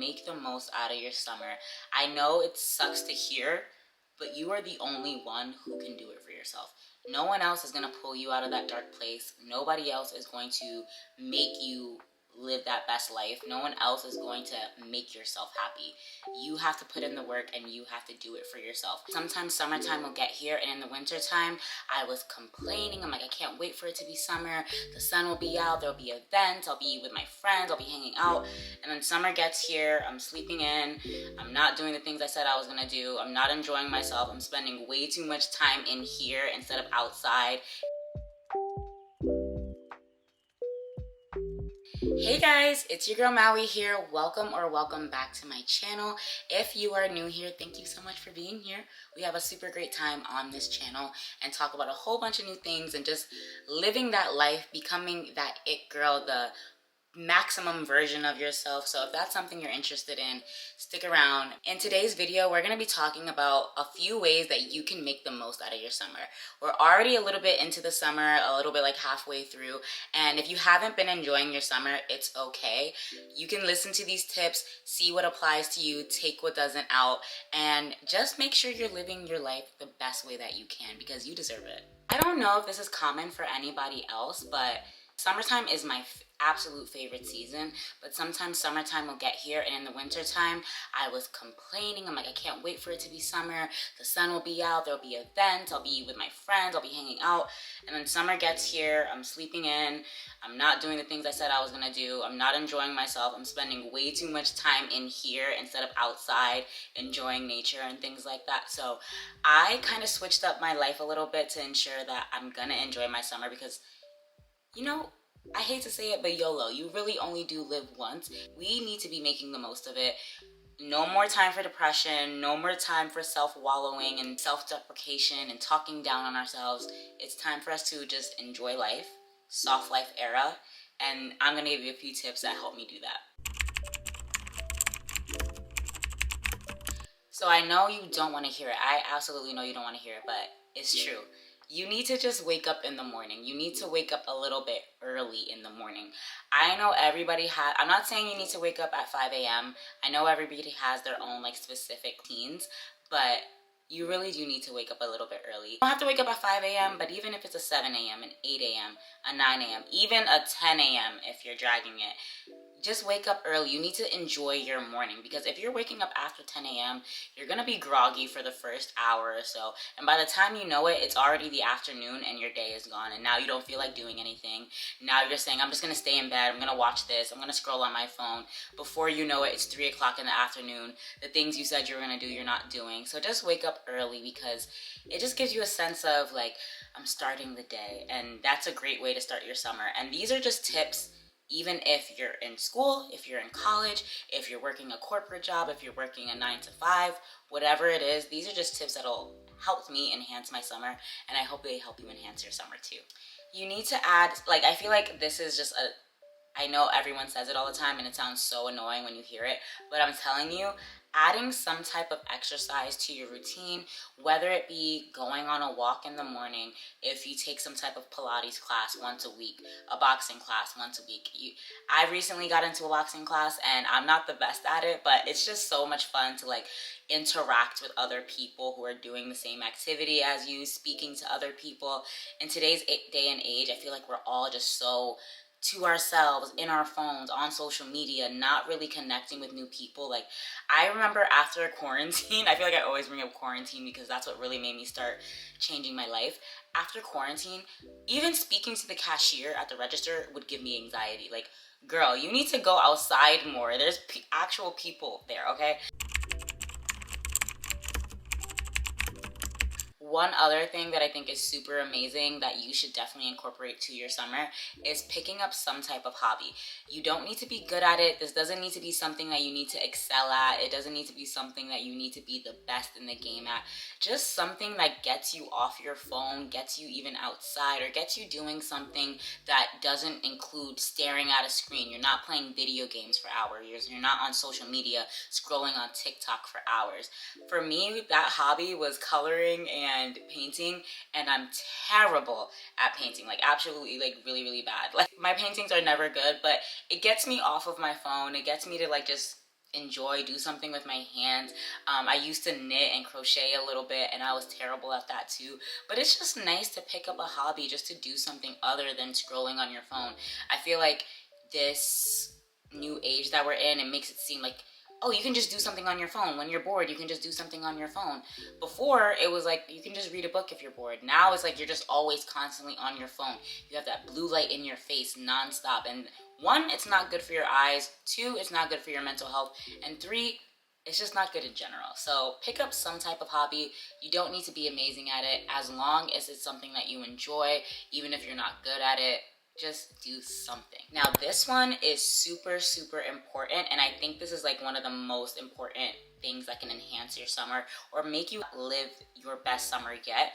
Make the most out of your summer. I know it sucks to hear, but you are the only one who can do it for yourself. No one else is going to pull you out of that dark place. Nobody else is going to make you live that best life. No one else is going to make yourself happy. You have to put in the work and you have to do it for yourself. Sometimes summertime will get here, and in the wintertime, I was complaining. I'm like, I can't wait for it to be summer. The sun will be out, there'll be events, I'll be with my friends, I'll be hanging out. And then summer gets here, I'm sleeping in, I'm not doing the things I said I was gonna do, I'm not enjoying myself, I'm spending way too much time in here instead of outside. Hey guys, it's your girl Maui here. Welcome back to my channel. If you are new here, thank you so much for being here. We have a super great time on this channel and talk about a whole bunch of new things and just living that life, becoming that it girl, the maximum version of yourself. So if that's something you're interested in, stick around. In today's video, we're going to be talking about a few ways that you can make the most out of your summer. We're already a little bit into the summer, a little bit like halfway through, and if you haven't been enjoying your summer, it's okay. You can listen to these tips, see what applies to you, take what doesn't out, and just make sure you're living your life the best way that you can, because you deserve it. I don't know if this is common for anybody else, but summertime is my absolute favorite season, but sometimes summertime will get here, and in the wintertime, I was complaining. I'm like, I can't wait for it to be summer. The sun will be out, there'll be events, I'll be with my friends, I'll be hanging out. And then summer gets here, I'm sleeping in, I'm not doing the things I said I was gonna do, I'm not enjoying myself, I'm spending way too much time in here instead of outside enjoying nature and things like that. So I kind of switched up my life a little bit to ensure that I'm gonna enjoy my summer, because you know, I hate to say it, but YOLO, you really only do live once. We need to be making the most of it. No more time for depression, no more time for self-wallowing and self-deprecation and talking down on ourselves. It's time for us to just enjoy life, soft life era, and I'm gonna give you a few tips that help me do that. So I know you don't wanna hear it. I absolutely know you don't wanna hear it, but it's true. You need to just wake up in the morning. You need to wake up a little bit early in the morning. I know everybody I'm not saying you need to wake up at 5 a.m. I know everybody has their own like specific routines, but you really do need to wake up a little bit early. You don't have to wake up at 5 a.m., but even if it's a 7 a.m., an 8 a.m., a 9 a.m., even a 10 a.m. if you're dragging it, just wake up early. You need to enjoy your morning, because if you're waking up after 10 a.m., you're gonna be groggy for the first hour or so, and by the time you know it, it's already the afternoon and your day is gone, and now you don't feel like doing anything. Now you're saying, I'm just gonna stay in bed, I'm gonna watch this, I'm gonna scroll on my phone. Before you know it, it's 3 o'clock in the afternoon. The things you said you were gonna do, you're not doing. So just wake up early, because it just gives you a sense of like, I'm starting the day, and that's a great way to start your summer. And these are just tips. Even if you're in school, if you're in college, if you're working a corporate job, if you're working a 9 to 5, whatever it is, these are just tips that'll help me enhance my summer, and I hope they help you enhance your summer too. You need to add, like, I feel like this is just I know everyone says it all the time and it sounds so annoying when you hear it, but I'm telling you, adding some type of exercise to your routine, whether it be going on a walk in the morning, if you take some type of Pilates class once a week, a boxing class once a week. I recently got into a boxing class, and I'm not the best at it, but it's just so much fun to like interact with other people who are doing the same activity as you, speaking to other people. In today's day and age, I feel like we're all just so to ourselves, in our phones, on social media, not really connecting with new people. Like, I remember after quarantine, I feel like I always bring up quarantine because that's what really made me start changing my life. After quarantine, even speaking to the cashier at the register would give me anxiety. Like, girl, you need to go outside more. There's actual people there, okay? One other thing that I think is super amazing that you should definitely incorporate to your summer is picking up some type of hobby. You don't need to be good at it. This doesn't need to be something that you need to excel at. It doesn't need to be something that you need to be the best in the game at. Just something that gets you off your phone, gets you even outside, or gets you doing something that doesn't include staring at a screen. You're not playing video games for hours. You're not on social media scrolling on TikTok for hours. For me, that hobby was coloring and painting, and I'm terrible at painting, like absolutely, like really, really bad. Like, my paintings are never good, but it gets me off of my phone. It gets me to like just enjoy, do something with my hands. I used to knit and crochet a little bit, and I was terrible at that too. But it's just nice to pick up a hobby, just to do something other than scrolling on your phone. I feel like this new age that we're in, it makes it seem like, oh, you can just do something on your phone. When you're bored, you can just do something on your phone. Before, it was like, you can just read a book if you're bored. Now it's like you're just always constantly on your phone. You have that blue light in your face nonstop. And one, it's not good for your eyes. Two, it's not good for your mental health. And three, it's just not good in general. So pick up some type of hobby. You don't need to be amazing at it, as long as it's something that you enjoy. Even if you're not good at it, just do something. Now this one is super important, and I think this is like one of the most important things that can enhance your summer or make you live your best summer yet.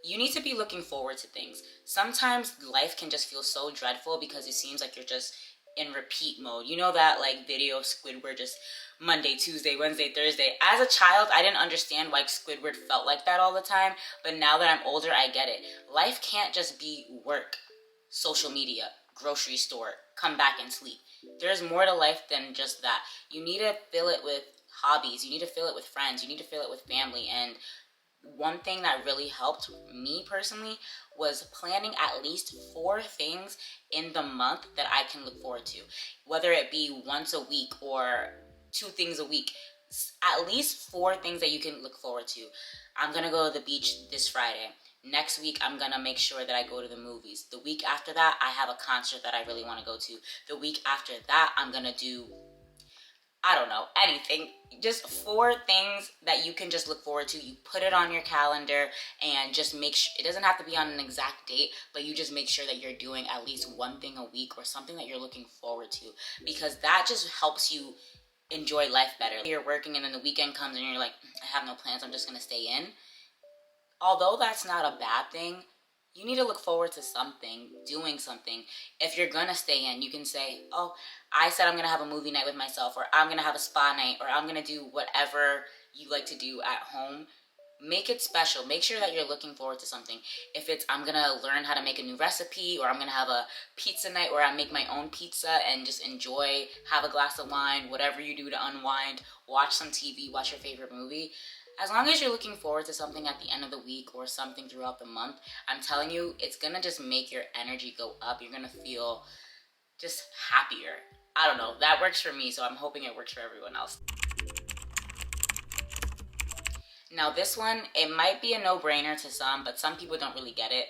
You need to be looking forward to things. Sometimes life can just feel so dreadful because it seems like you're just in repeat mode. You know that like video of Squidward, just Monday, Tuesday, Wednesday, Thursday. As a child, I didn't understand why Squidward felt like that all the time, but now that I'm older, I get it. Life can't just be work, social media, grocery store, come back and sleep. There's more to life than just that. You need to fill it with hobbies. You need to fill it with friends. You need to fill it with family. And one thing that really helped me personally was planning at least 4 things in the month that I can look forward to. Whether it be once a week or 2 things a week, at least 4 things that you can look forward to. I'm gonna go to the beach this Friday. Next week, I'm gonna make sure that I go to the movies. The week after that, I have a concert that I really wanna go to. The week after that, I'm gonna do, I don't know, anything. Just 4 things that you can just look forward to. You put it on your calendar and just make sure, it doesn't have to be on an exact date, but you just make sure that you're doing at least 1 thing a week or something that you're looking forward to, because that just helps you enjoy life better. You're working and then the weekend comes and you're like, I have no plans, I'm just gonna stay in. Although that's not a bad thing, you need to look forward to something, doing something. If you're gonna stay in, you can say, oh, I said I'm gonna have a movie night with myself, or I'm gonna have a spa night, or I'm gonna do whatever you like to do at home. Make it special. Make sure that you're looking forward to something. If it's, I'm gonna learn how to make a new recipe, or I'm gonna have a pizza night where I make my own pizza and just enjoy, have a glass of wine, whatever you do to unwind, watch some TV, watch your favorite movie. As long as you're looking forward to something at the end of the week or something throughout the month, I'm telling you, it's gonna just make your energy go up. You're gonna feel just happier. I don't know, that works for me, so I'm hoping it works for everyone else. Now this one, it might be a no-brainer to some, but some people don't really get it.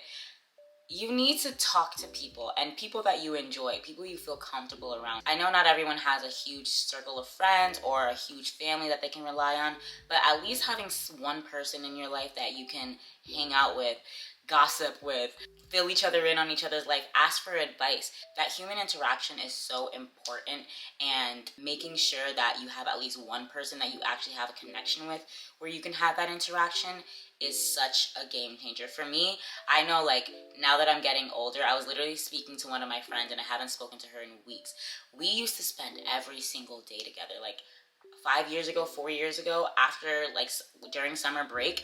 You need to talk to people, and people that you enjoy, people you feel comfortable around. I know not everyone has a huge circle of friends or a huge family that they can rely on, but at least having one person in your life that you can hang out with, gossip with, fill each other in on each other's life, ask for advice. That human interaction is so important, and making sure that you have at least one person that you actually have a connection with where you can have that interaction is such a game changer. For me, I know, like, now that I'm getting older, I was literally speaking to one of my friends and I haven't spoken to her in weeks. We used to spend every single day together, like 5 years ago, 4 years ago, after, like, during summer break.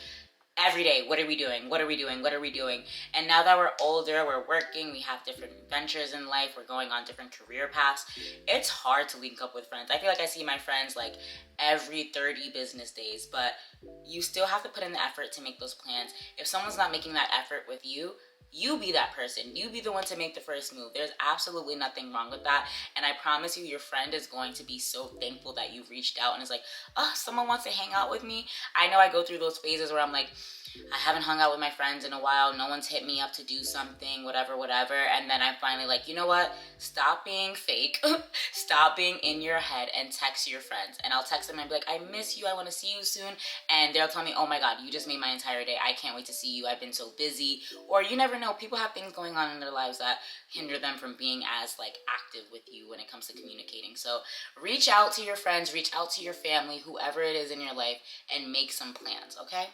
Every day, what are we doing? What are we doing? What are we doing? And now that we're older, we're working, we have different ventures in life, we're going on different career paths, it's hard to link up with friends. I feel like I see my friends like every 30 business days, but you still have to put in the effort to make those plans. If someone's not making that effort with you, you be that person. You be the one to make the first move. There's absolutely nothing wrong with that. And I promise you, your friend is going to be so thankful that you reached out and is like, oh, someone wants to hang out with me. I know I go through those phases where I'm like, I haven't hung out with my friends in a while. No one's hit me up to do something, whatever. And then I'm finally like, you know what? Stop being fake. Stop being in your head and text your friends. And I'll text them and be like, I miss you. I want to see you soon. And they'll tell me, oh my God, you just made my entire day. I can't wait to see you. I've been so busy. Or you never know. People have things going on in their lives that hinder them from being as like active with you when it comes to communicating. So reach out to your friends, reach out to your family, whoever it is in your life, and make some plans, okay?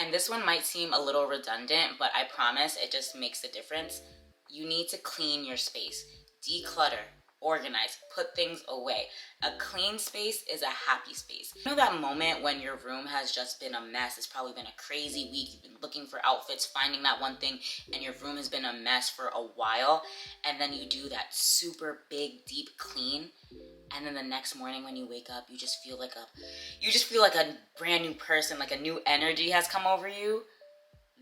And this one might seem a little redundant, but I promise it just makes a difference. You need to clean your space. Declutter. organize, put things away. A clean space is a happy space. You know that moment when your room has just been a mess? It's probably been a crazy week. You've been looking for outfits, finding that one thing, and your room has been a mess for a while. And then you do that super big, deep clean. And then the next morning when you wake up, you just feel like a brand new person, like a new energy has come over you.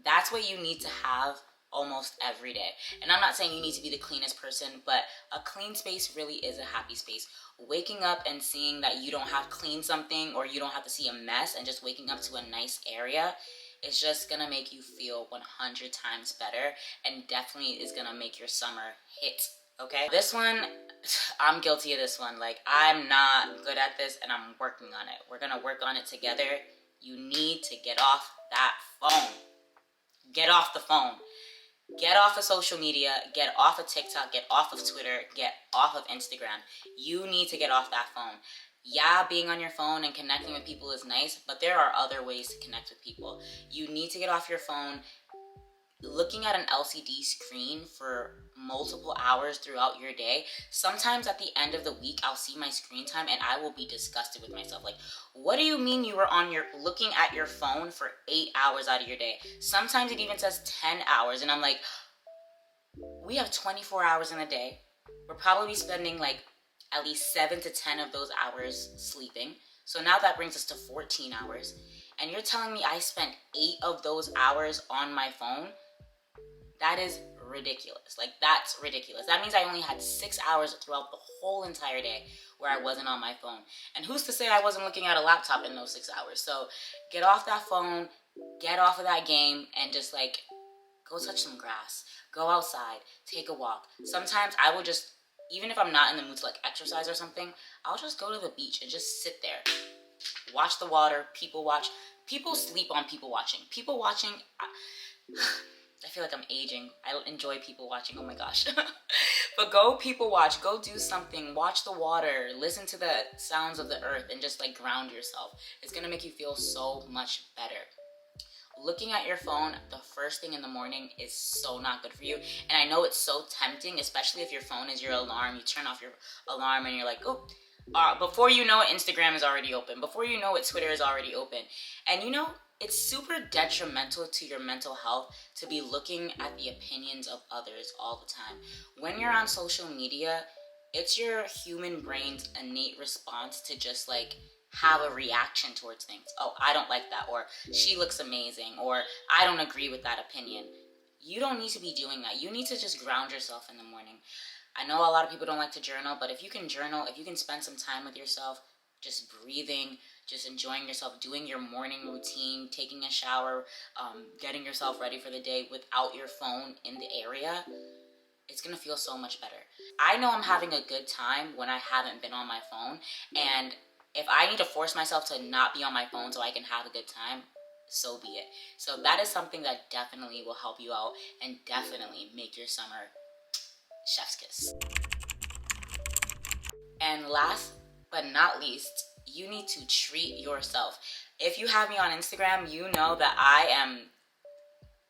That's what you need to have almost every day. And I'm not saying you need to be the cleanest person, but a clean space really is a happy space. Waking up and seeing that you don't have to clean something, or you don't have to see a mess, and just waking up to a nice area, it's just gonna make you feel 100 times better, and definitely is gonna make your summer hit. Okay, this one, I'm guilty of this one. Like, I'm not good at this, and I'm working on it. We're gonna work on it together. You need to get off that phone. Get off the phone. Get off of social media. Get off of TikTok. Get off of Twitter. Get off of Instagram. You need to get off that phone. Yeah, being on your phone and connecting with people is nice, but there are other ways to connect with people. You need to get off your phone. Looking at an LCD screen for multiple hours throughout your day, sometimes at the end of the week, I'll see my screen time and I will be disgusted with myself. Like, what do you mean you were looking at your phone for 8 hours out of your day? Sometimes it even says 10 hours, and I'm like, we have 24 hours in a day. We're probably spending like at least 7 to 10 of those hours sleeping. So now that brings us to 14 hours. And you're telling me I spent 8 of those hours on my phone? That is ridiculous. Like, that's ridiculous. That means I only had 6 hours throughout the whole entire day where I wasn't on my phone. And who's to say I wasn't looking at a laptop in those 6 hours? So get off that phone, get off of that game, and just like go touch some grass. Go outside, take a walk. Sometimes I will just, even if I'm not in the mood to like exercise or something, I'll just go to the beach and just sit there. Watch the water, people watch. People sleep on people watching. People watching, I feel like I'm aging. I enjoy people watching, oh my gosh. But go people watch, go do something, watch the water, listen to the sounds of the earth, and just like ground yourself. It's gonna make you feel so much better. Looking at your phone the first thing in the morning is so not good for you. And I know it's so tempting, especially if your phone is your alarm. You turn off your alarm and you're like, oh, before you know it, Instagram is already open. Before you know it, Twitter is already open. And you know, it's super detrimental to your mental health to be looking at the opinions of others all the time. When you're on social media, it's your human brain's innate response to just like have a reaction towards things. Oh, I don't like that, or she looks amazing, or I don't agree with that opinion. You don't need to be doing that. You need to just ground yourself in the morning. I know a lot of people don't like to journal, but if you can journal, if you can spend some time with yourself, just breathing, just enjoying yourself, doing your morning routine, taking a shower, getting yourself ready for the day without your phone in the area, it's gonna feel so much better. I know I'm having a good time when I haven't been on my phone, and if I need to force myself to not be on my phone so I can have a good time, so be it. So that is something that definitely will help you out and definitely make your summer chef's kiss. And last but not least, you need to treat yourself. If you have me on Instagram, you know that I am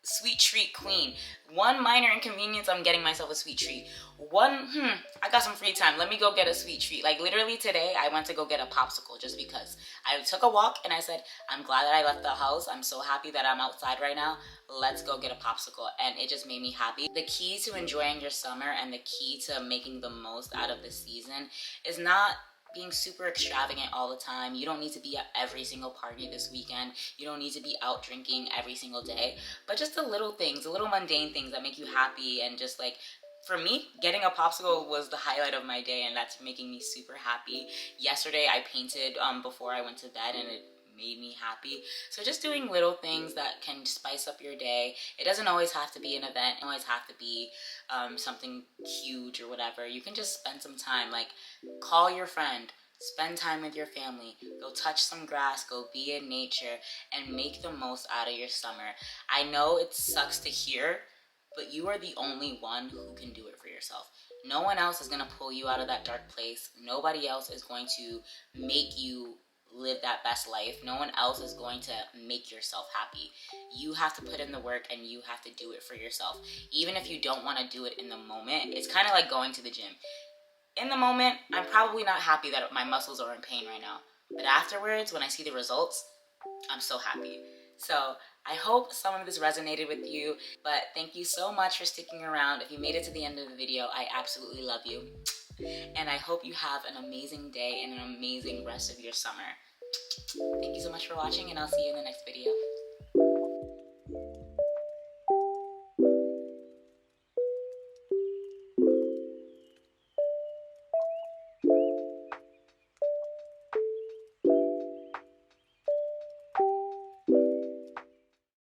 sweet treat queen. One minor inconvenience, I'm getting myself a sweet treat. I got some free time, let me go get a sweet treat. Like literally today, I went to go get a popsicle just because. I took a walk and I said, I'm glad that I left the house. I'm so happy that I'm outside right now. Let's go get a popsicle. And it just made me happy. The key to enjoying your summer and the key to making the most out of the season is not being super extravagant all the time. You don't need to be at every single party this weekend. You don't need to be out drinking every single day, but just the little things, the little mundane things that make you happy. And just like, for me, getting a popsicle was the highlight of my day, and that's making me super happy. Yesterday I painted before I went to bed, and it made me happy. So just doing little things that can spice up your day. It doesn't always have to be an event. It always have to be something huge or whatever. You can just spend some time, like call your friend, spend time with your family, go touch some grass, go be in nature, and make the most out of your summer. I know it sucks to hear, but you are the only one who can do it for yourself. No one else is gonna pull you out of that dark place. Nobody else is going to make you live that best life. No one else is going to make yourself happy. You have to put in the work, and you have to do it for yourself. Even if you don't want to do it in the moment, it's kind of like going to the gym. in the moment, I'm probably not happy that my muscles are in pain right now. But afterwards, when I see the results, I'm so happy. So I hope some of this resonated with you, but thank you so much for sticking around. If you made it to the end of the video, I absolutely love you. And I hope you have an amazing day and an amazing rest of your summer. Thank you so much for watching, and I'll see you in the next video.